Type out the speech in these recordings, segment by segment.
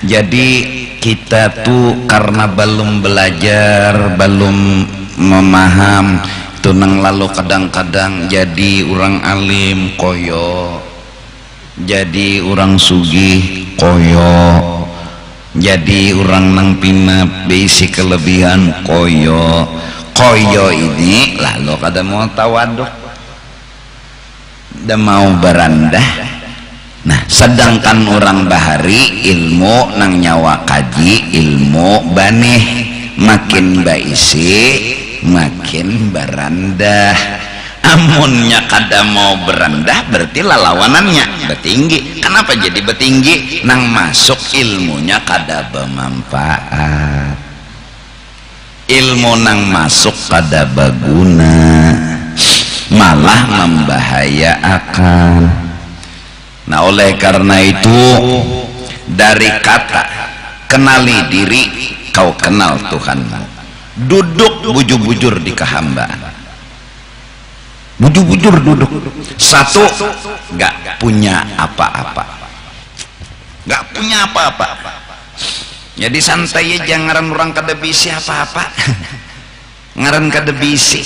Jadi kita tuh karena belum belajar, belum memaham tuh nang lalu kadang-kadang jadi orang alim koyo, jadi orang sugih koyo, jadi orang nang pinap beisi kelebihan koyo. Koyo ini lalu kada mau tawaduk, dah mau berandah. Nah, sedangkan orang bahari ilmu nang nyawa kaji ilmu baneh, makin baisi makin berandah. Amunnya kada mau berandah berarti lalawanannya betinggi. Kenapa jadi betinggi? Nang masuk ilmunya kada bermanfaat, ilmu nang masuk kada baguna, malah membahayakan. Nah, oleh karena itu dari kata kenali diri kau kenal Tuhanmu, duduk bujur-bujur di kehambaan, bujur-bujur duduk. Satu, gak punya apa-apa, gak punya apa-apa. Jadi santai aja, ngaran orang kada bisi apa-apa ngaran kada bisi,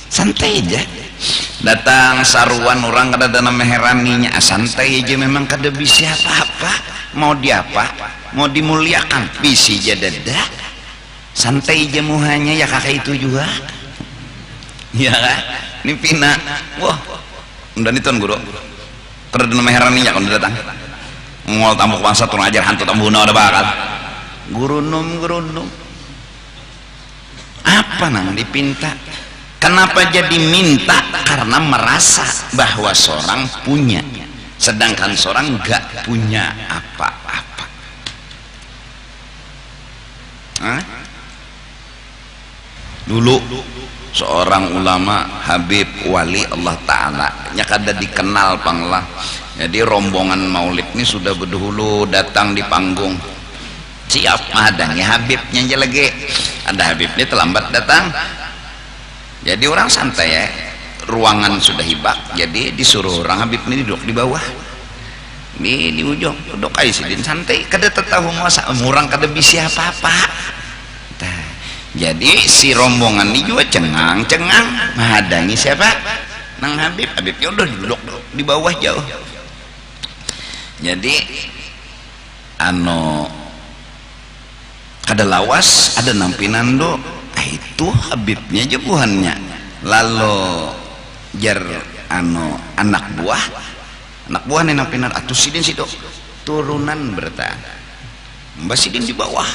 santai aja. Datang saruan orang kada dana meheraninya, santai aja, memang kada bisi apa-apa. Mau diapa, mau dimuliakan bisi aja dadah, santai aja muhanya ya kakak itu juga ya kan. Ini pina wah udah nih tuan guru kada dana meheraninya kalau datang ngol tamu bangsa turun ajar hantu tambuna ada bakal guru num apa nang dipinta. Kenapa jadi minta? Karena merasa bahwa seorang punya, sedangkan seorang gak punya apa-apa. Dulu seorang ulama Habib wali Allah Ta'ala nya kada dikenal panglah. Jadi rombongan maulid ini sudah berdahulu datang di panggung, siap adanya Habibnya aja lagi. Ada Habibnya terlambat datang. Jadi orang santai ya, ruangan sudah hibak, jadi disuruh orang Habib ini duduk di bawah, di ujung duduk aja sidin santai, kada tahu masa orang kada bisi apa-apa. Nah, jadi si rombongan ini juga cengang menghadangi siapa? Nang Habibnya udah duduk di bawah jauh. Jadi kada lawas ada nampinan do. Itu Habibnya jebuhannya lalu jar anak buah nih nampinan atuh sidin situ turunan bertahan mbak sidin di bawah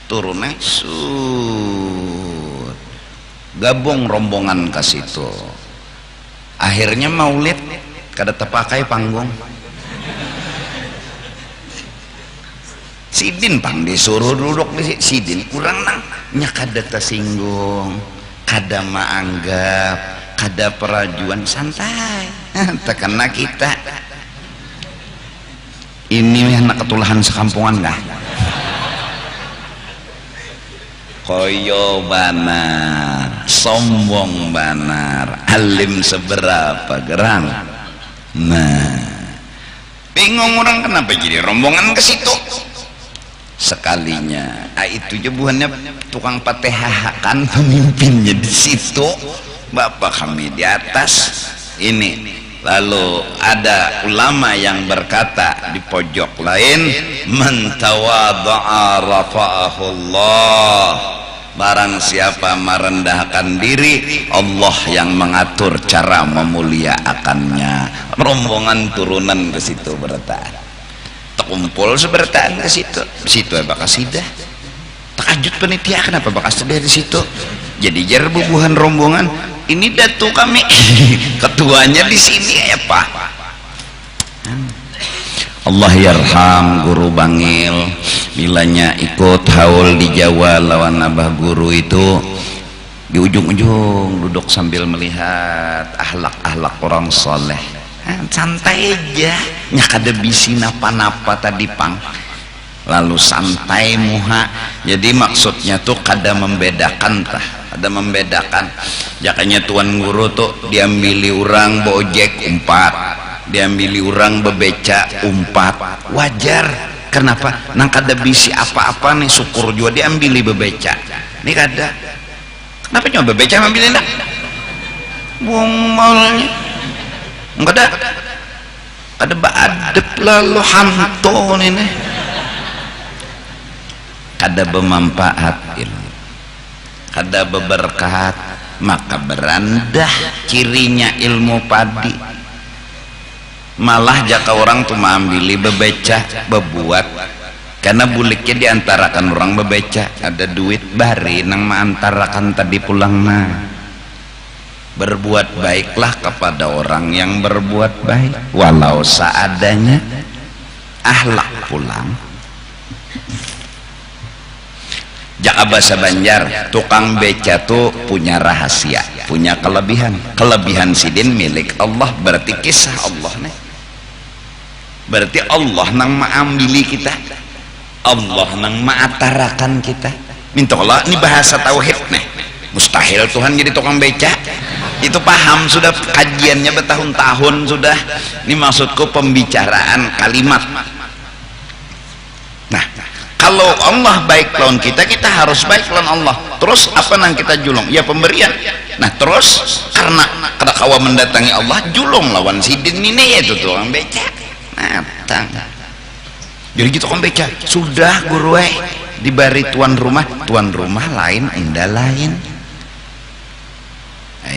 turunnya gabung rombongan ke situ. Akhirnya maulid kada terpakai panggung, sidin pang disuruh duduk di sidin kurang nang nya kada tersinggung, kada maanggap, kada perajuan, santai tekena kita ini anak ketulahan sekampungan kah koyo banar, sombong banar, alim seberapa gerang. Nah, bingung orang kenapa jadi rombongan ke situ. Sekalinya itu jebuhannya tukang patehakan pemimpinnya di situ, bapak kami di atas ini. Lalu ada ulama yang berkata di pojok lain, man tawadha'a rafa'ahullah, barang siapa merendahkan diri Allah yang mengatur cara memuliakannya. Rombongan turunan ke situ bertahan, kumpul sebertaan ke situ. Di situ apa kasidah takajud panitia kenapa bakas dari situ. Jadi jar bubuhan rombongan ini datu kami ketuanya di sini ya Pak. Allah yarham guru Bangil bilanya ikut haul di Jawa lawan abah guru itu di ujung-ujung duduk sambil melihat ahlak-ahlak orang soleh. Santai aja nya kada bisi napa-napa tadi pang, lalu santai muha. Jadi maksudnya tuh kada membedakan ada membedakan. Jakanya tuan guru tuh diambili orang bojek umpat, diambili orang bebeca umpat, wajar Kenapa? Nang kada bisi apa-apa nih syukur juga diambili bebeca nih kada. Kenapa nyoba bebeca ambilin dah buang malnya enggak ada baadep lalu hantu ini kada bermanfaat ilmu kada berberkat maka berandah cirinya ilmu padi. Malah jaka orang tuh mengambil bebeca bebuat karena buliknya diantarakan orang bebeca ada duit bari nang mengantarakan tadi pulang. Nah berbuat baiklah kepada orang yang berbuat baik walau seadanya, akhlak pulang. Jaka bahasa Banjar tukang beca tuh punya rahasia, punya kelebihan sidin milik Allah, berarti kisah Allah nih, berarti Allah nang maambili kita, Allah nang maatarakan kita. Minta Allah ini bahasa tauhid nih, mustahil Tuhan jadi tukang beca. Itu paham sudah, kajiannya bertahun-tahun sudah. Ini maksudku pembicaraan kalimat. Nah kalau Allah baik lawan kita, kita harus baik lawan Allah. Terus apa nang kita julung? Ya pemberian. Nah terus karena kada kawa mendatangi Allah, julung lawan sidin ini yaitu tukang beca. Matang. Jadi gitu tukang beca. Sudah guru dibari tuan rumah lain, indah lain.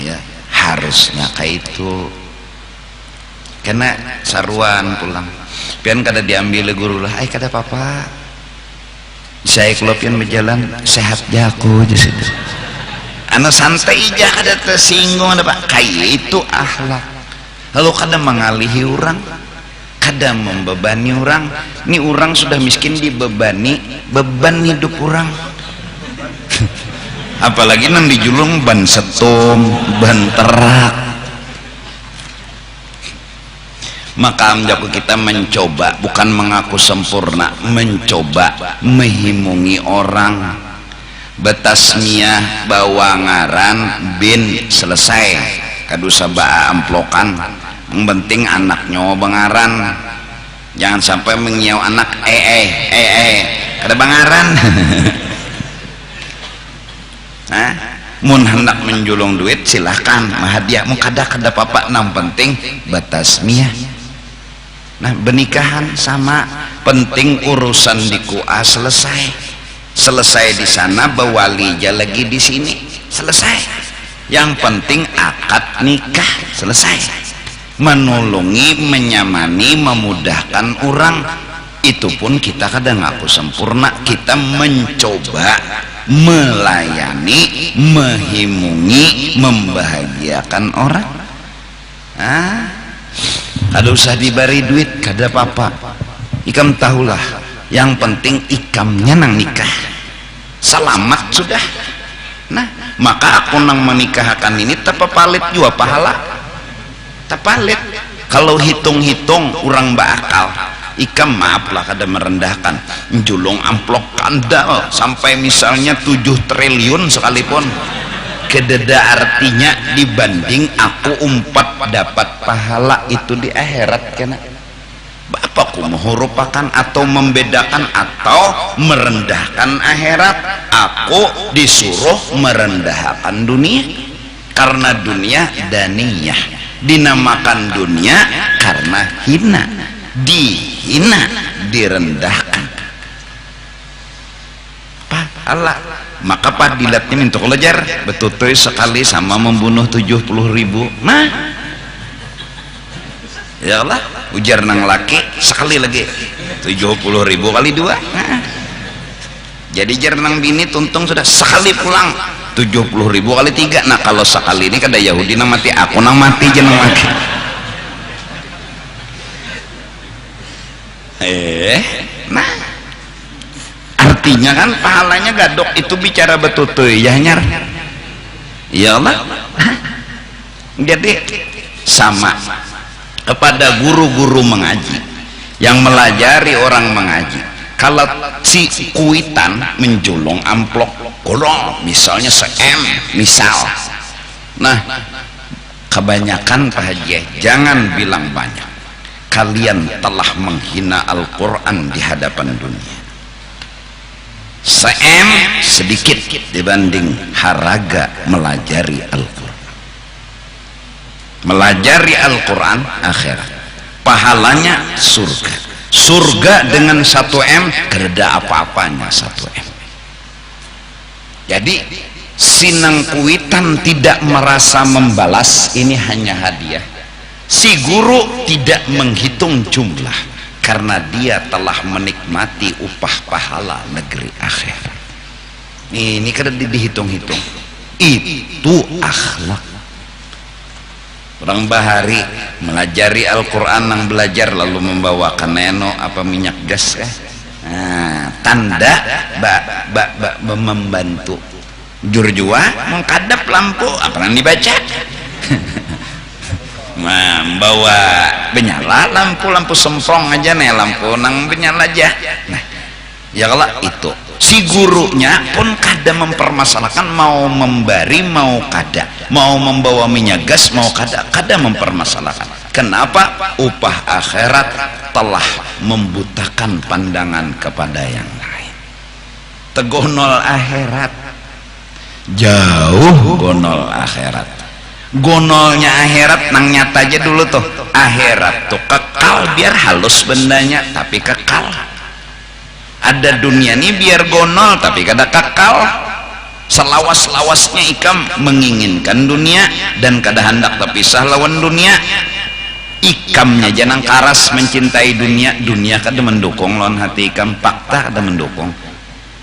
Ya harusnya kayak itu. Karena saruan pulang. Pian kada diambil guru lah. Kada apa-apa. Saya kalau pian berjalan sehat jago aja sudah. Anak santai aja kada tersinggung ada pak. Kayak itu akhlak. Lalu kada mengalihi orang, kada membebani orang. Ini orang sudah miskin dibebani beban hidup orang. Apalagi nang dijulung ban setum, ban terak. Maka menjaga kita mencoba, bukan mengaku sempurna, mencoba menghimungi orang. Betasmiyah bawangaran bin selesai kadusa ba amplokan. Yang penting anaknya bangaran, jangan sampai mengiau anak kada bangaran. Nah, mun hendak menjulung duit silahkan mahadiah mu kada apa nang penting batasmiyah. Nah benikahan sama, penting urusan di kuah selesai di sana, bawalija lagi di sini selesai. Yang penting akad nikah selesai, menolongi, menyamani, memudahkan orang. Itu pun kita kadang ngaku sempurna, kita mencoba melayani, menghimungi, membahagiakan orang. Kada usah diberi duit, kada apa-apa. Ikam tahulah, yang penting ikamnya nang nikah selamat sudah. Nah maka aku nang menikahkan ini tepapalit juga pahala, tepalit. Kalau hitung-hitung orang bakal ikam maaf lah kada merendahkan, njulung amplok kandal sampai misalnya 7 triliun sekalipun kededa artinya dibanding aku umpat dapat pahala itu di akhirat. Kena bapakku menghurufkan atau membedakan atau merendahkan akhirat, aku disuruh merendahkan dunia karena dunia daniyah, dinamakan dunia karena hina, dihina, direndahkan pahala. Maka padilatnya minta kelajar betutoy sekali sama membunuh 70.000. Nah ya Allah ujar nang laki sekali lagi 70.000 kali 2. Nah, jadi jar nang bini tuntung sudah sekali pulang 70.000 kali 3. Nah kalau sekali ini kada Yahudi nang mati, aku nang mati jeneng mati. Nah artinya kan pahalanya gadok itu bicara betutuy ya nyar. Ya Allah. Jadi sama kepada guru-guru mengaji yang melajari orang mengaji. Kalau si kuitan menjulung amplok golong misalnya misal. Nah kebanyakan Pak Haji jangan bilang banyak, kalian telah menghina Al-Quran di hadapan dunia. Sedikit dibanding haraga melajari Al-Quran. Melajari Al-Quran akhirat, pahalanya surga. Surga dengan 1M kereda apa-apanya 1M. Jadi sinang kuitan tidak merasa membalas, ini hanya hadiah. Si guru tidak menghitung jumlah karena dia telah menikmati upah pahala negeri akhirat. Ini kada dihitung-hitung. Itu akhlak. Orang bahari melajari Al-Quran nang belajar lalu membawakan neno apa minyak gas tanda membantu jurjua mengkadap lampu apa yang dibaca membawa benyala lampu semprong aja nih, lampu nang benyala aja. Nah ya kalau itu si gurunya pun kada mempermasalahkan mau memberi mau kada, mau membawa minyak gas mau kada mempermasalahkan. Kenapa? Upah akhirat telah membutakan pandangan kepada yang lain. Tegonol akhirat, jauh gonol akhirat. Gonolnya akhirat nang nyata aja dulu tuh. Akhirat tuh kekal, biar halus bendanya tapi kekal. Ada dunia nih biar gonol tapi kada kekal. Selawas-lawasnya ikam menginginkan dunia dan kada hendak terpisah lawan dunia. Ikamnya jangan karas mencintai dunia, dunia kada mendukung lawan hati ikam, fakta kada mendukung.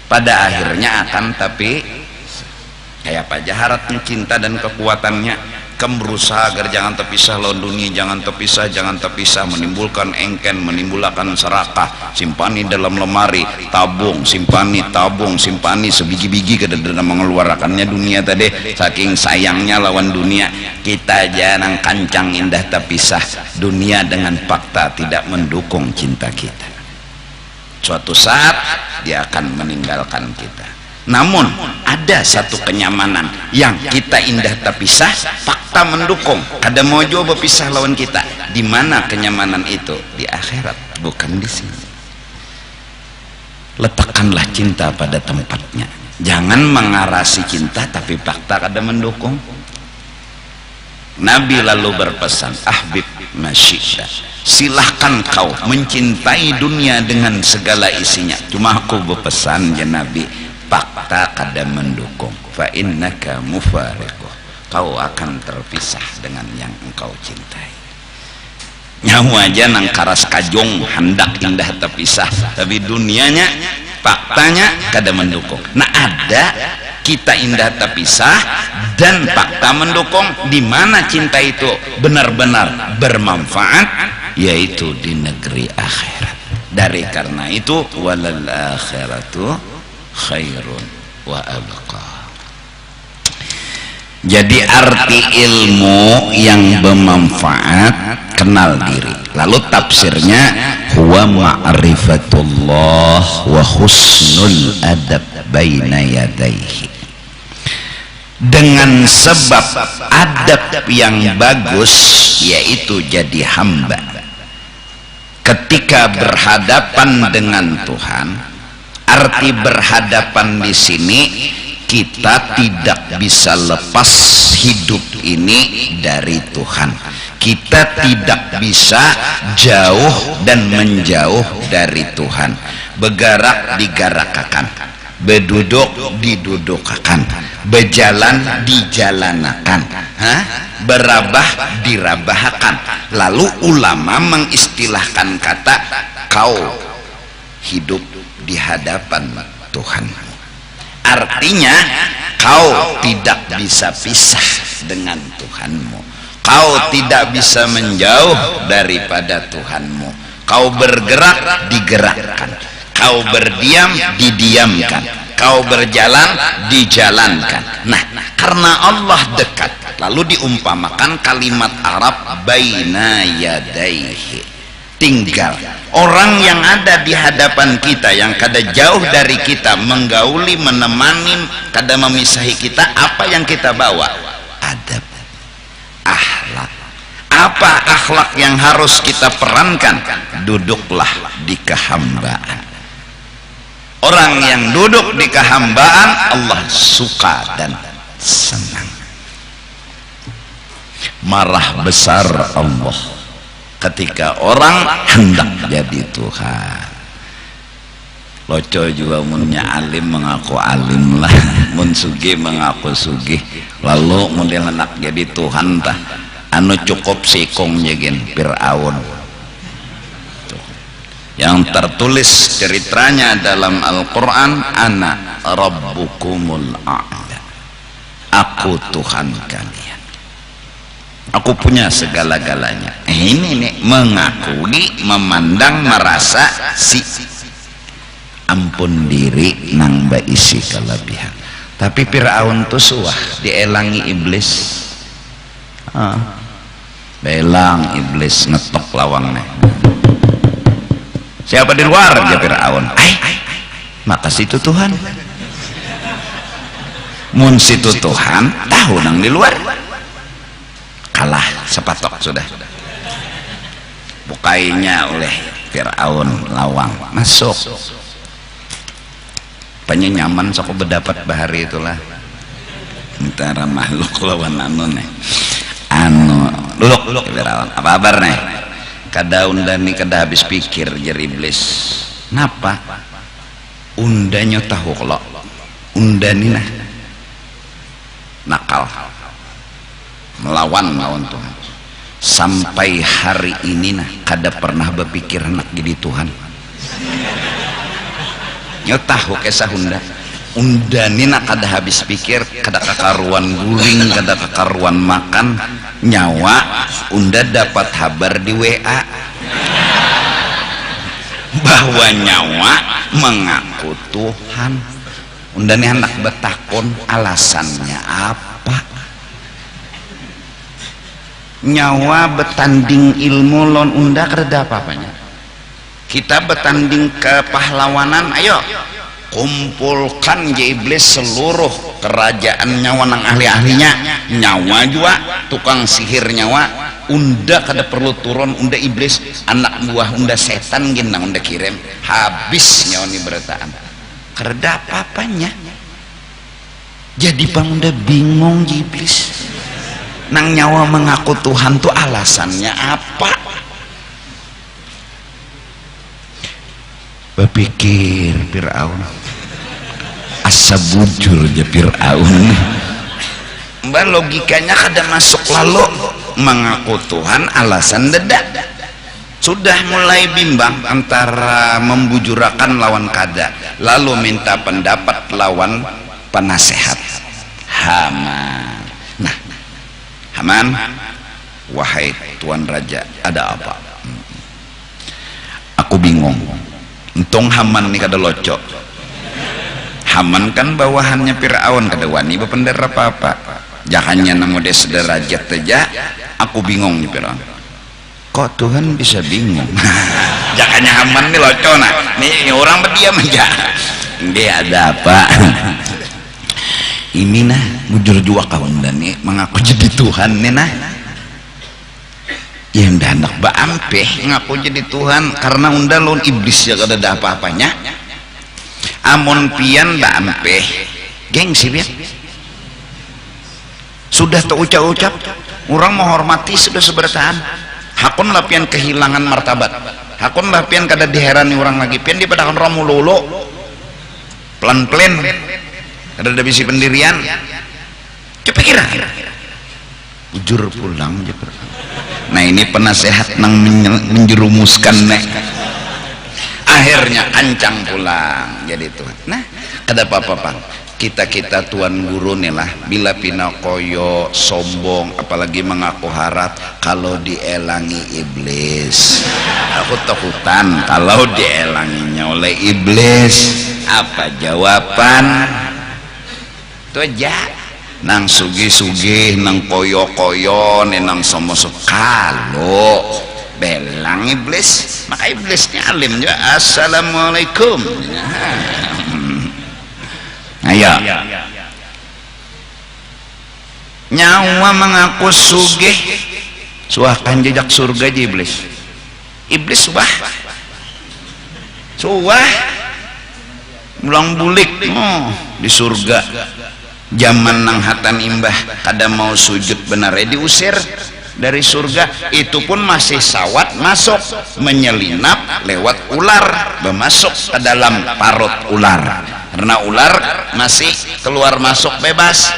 Pada akhirnya akan, tapi kayak apa jaharatnya cinta dan kekuatannya. Kamu berusaha agar jangan terpisah lawan dunia, jangan terpisah, menimbulkan engken, menimbulkan serakah, simpani dalam lemari, tabung, simpani, sebiji-biji kada mengeluarkannya dunia tadi, saking sayangnya lawan dunia. Kita jangan kancang indah terpisah, dunia dengan fakta tidak mendukung cinta kita. Suatu saat dia akan meninggalkan kita. Namun ada satu kenyamanan yang kita indah terpisah, fakta mendukung. Kada mau coba pisah lawan kita. Di mana kenyamanan itu? Di akhirat, bukan di sini. Letakkanlah cinta pada tempatnya. Jangan mengarasi cinta tapi fakta kada mendukung. Nabi lalu berpesan, ahbib masyidda, silahkan kau mencintai dunia dengan segala isinya, cuma aku berpesan ya Nabi, fakta kada mendukung, fa innaka mufariquh, kau akan terpisah dengan yang engkau cintai. Nyawa aja nang karas kajong hendak indah terpisah, tapi dunianya faktanya kada mendukung. Nah ada kita indah terpisah dan fakta mendukung, di mana cinta itu benar-benar bermanfaat, yaitu di negeri akhirat. Dari karena itu walal akhiratu khairun wa abqa. Jadi arti ilmu yang bermanfaat, kenal diri. Lalu tafsirnya huwa ma'rifatullah wa husnul adab baina yadaihi. Dengan sebab adab yang bagus, yaitu jadi hamba ketika berhadapan dengan Tuhan. Arti berhadapan di sini, kita tidak bisa lepas hidup ini dari Tuhan. Kita tidak bisa jauh dan menjauh dari Tuhan. Bergerak digerakkan, berduduk didudukkan, berjalan dijalanakan, berabah dirabahkan. Lalu ulama mengistilahkan kata kau hidup di hadapan Tuhan. Artinya kau tidak bisa pisah dengan Tuhanmu, kau tidak bisa menjauh daripada Tuhanmu. Kau bergerak digerakkan, kau berdiam didiamkan, kau berjalan dijalankan. Nah, karena Allah dekat, lalu diumpamakan kalimat Arab baina yadaihi, tinggal orang yang ada di hadapan kita, yang kada jauh dari kita, menggauli, menemani, kada memisahi kita. Apa yang kita bawa? Adab, akhlak. Apa akhlak yang harus kita perankan? Duduklah di kehambaan. Orang yang duduk di kehambaan Allah suka dan senang. Marah besar Allah ketika orang hendak jadi Tuhan. Loco juga munnya alim mengaku alim lah, mun sugih mengaku sugih, lalu model hendak jadi Tuhan tah anu cukup sikong jegin Fir'aun yang tertulis ceritanya dalam Al-Quran, ana rabbukumul a'la, aku Tuhan kalian, aku punya segala-galanya. Ini nih mengakui, memandang, merasa si ampun diri nang baisi kelebihan. Tapi Fir'aun tuh suah dielangi iblis. Belang iblis ngetok lawangnya. Siapa di luar? Ya Fir'aun. Maka situ Tuhan. Mun situ Tuhan, tahu nang di luar. Kalah sepatok sudah. Bukainya oleh Fir'aun lawang masuk. Pokoknya nyaman sok berdapat bahari itulah antara makhluk lawan anu duduk Fir'aun. Apa kabar nih? Kada undani kada habis pikir jadi iblis. Napa? Undanya tahu kalau undani nakal melawan Tuhan. Sampai hari ini kada pernah berpikir nak jadi Tuhan. Tahu kisah undani nak kada habis pikir, kada kekaruan guling, kada kekaruan makan, nyawa unda dapat kabar di WA bahwa nyawa mengaku Tuhan. Undani anak betakon alasannya apa? Nyawa betanding ilmu lon unda kada apa-apanya. Kita bertanding kepahlawanan, ayo kumpulkan je iblis seluruh kerajaan nyawa nang ahli-ahlinya, nyawa juga tukang sihir nyawa, unda kada perlu turun, unda iblis anak buah unda setan gendang unda kirim, habis nyawa ni berataan kereda apa-apanya. Jadi bang unda bingung je iblis nang nyawa mengaku Tuhan tuh alasannya apa? Berpikir Fir'aun asa bujur aja Fir'aun. Mbak logikanya kada masuk, lalu mengaku Tuhan alasan dedak. Sudah mulai bimbang antara membujurakan lawan kada, lalu minta pendapat lawan penasehat Haman. Nah Haman, wahai Tuan Raja, ada apa? Aku bingung. Untung Haman nih kada locok. Haman kan bawahannya Fir'aun, kada wani berpendar apa-apa. Jangannya namo dia sederajat aja. Aku bingung nih Fir'aun. Kok Tuhan bisa bingung? Jangannya Haman nih locok nah. Nih orang berdiam aja. Dia ada apa? Ini bujur jua kawan dan nih mengaku jadi Tuhan nih ya ndak hendak baampeh ngaku jadi Tuhan karena unda lon iblis ya kada ada apa-apanya. Amon pian baampeh gengsi biar sudah terucap-ucap orang menghormati sudah seberataan hakun lapian kehilangan martabat, hakun lapian kada diherani orang lagi pian di padakan orang mululu pelan-pelan kada ada bisi pendirian kepikiran bujur pulang aja. Nah ini penasehat nang menjerumuskan akhirnya ancang pulang jadi Tuhan. Nah kada apa-apa kita tuan guru nih lah bila pinakoyo sombong apalagi mengaku harap kalau dielangi iblis. Aku takutan kalau dielanginya oleh iblis apa jawaban tuh aja. Nang sugi-sugi nang koyo-koyo nang somosok kalau belang iblis maka iblisnya alim juga. Assalamualaikum. Ayo nyawa mengaku sugih suahkan jejak surga aja iblis suah ulang bulik di surga zaman nang hatan imbah kada mau sujud benar diusir dari surga. Itu pun masih sawat masuk menyelinap lewat ular bermasuk ke dalam parut ular karena ular masih keluar masuk bebas.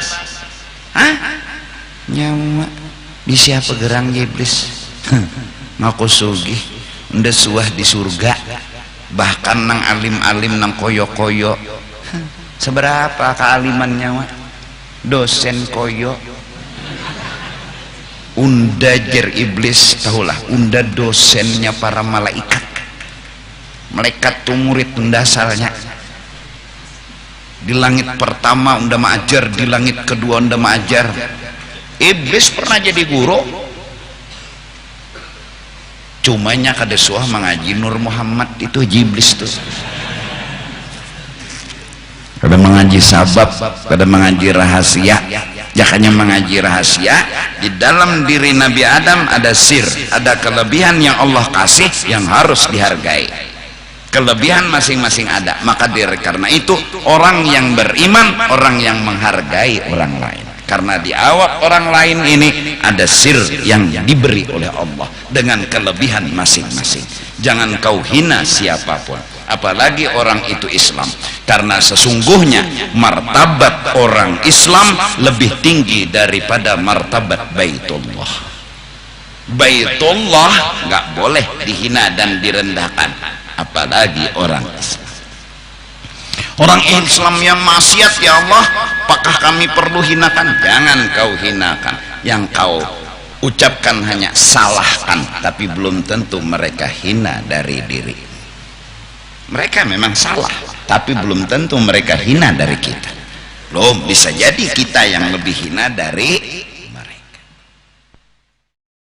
Nyawa di siapa gerang iblis ngaku sugih nda suah di surga bahkan nang alim-alim nang koyo-koyo seberapa kealiman nyawa dosen koyo unda jer iblis tahulah unda dosennya para malaikat tuh murid unda asalnya di langit pertama unda maajar di langit kedua unda maajar. Iblis pernah jadi guru cumanya kada suah mengaji Nur Muhammad itu iblis tuh kada mengaji sabab kada mengaji rahasia. Jakanya mengaji rahasia di dalam diri Nabi Adam ada sir, ada kelebihan yang Allah kasih yang harus dihargai. Kelebihan masing-masing ada, maka karena itu orang yang beriman orang yang menghargai orang lain karena di awak orang lain ini ada sir yang diberi oleh Allah dengan kelebihan masing-masing. Jangan kau hina siapapun apalagi orang itu Islam karena sesungguhnya martabat orang Islam lebih tinggi daripada martabat Baitullah. Baitullah nggak boleh dihina dan direndahkan apalagi orang Islam. Orang Islam yang maksiat ya Allah apakah kami perlu hinakan? Jangan kau hinakan, yang kau ucapkan hanya salahkan tapi belum tentu mereka hina dari diri. Mereka memang salah tapi belum tentu mereka hina dari kita. Belum bisa jadi kita yang lebih hina dari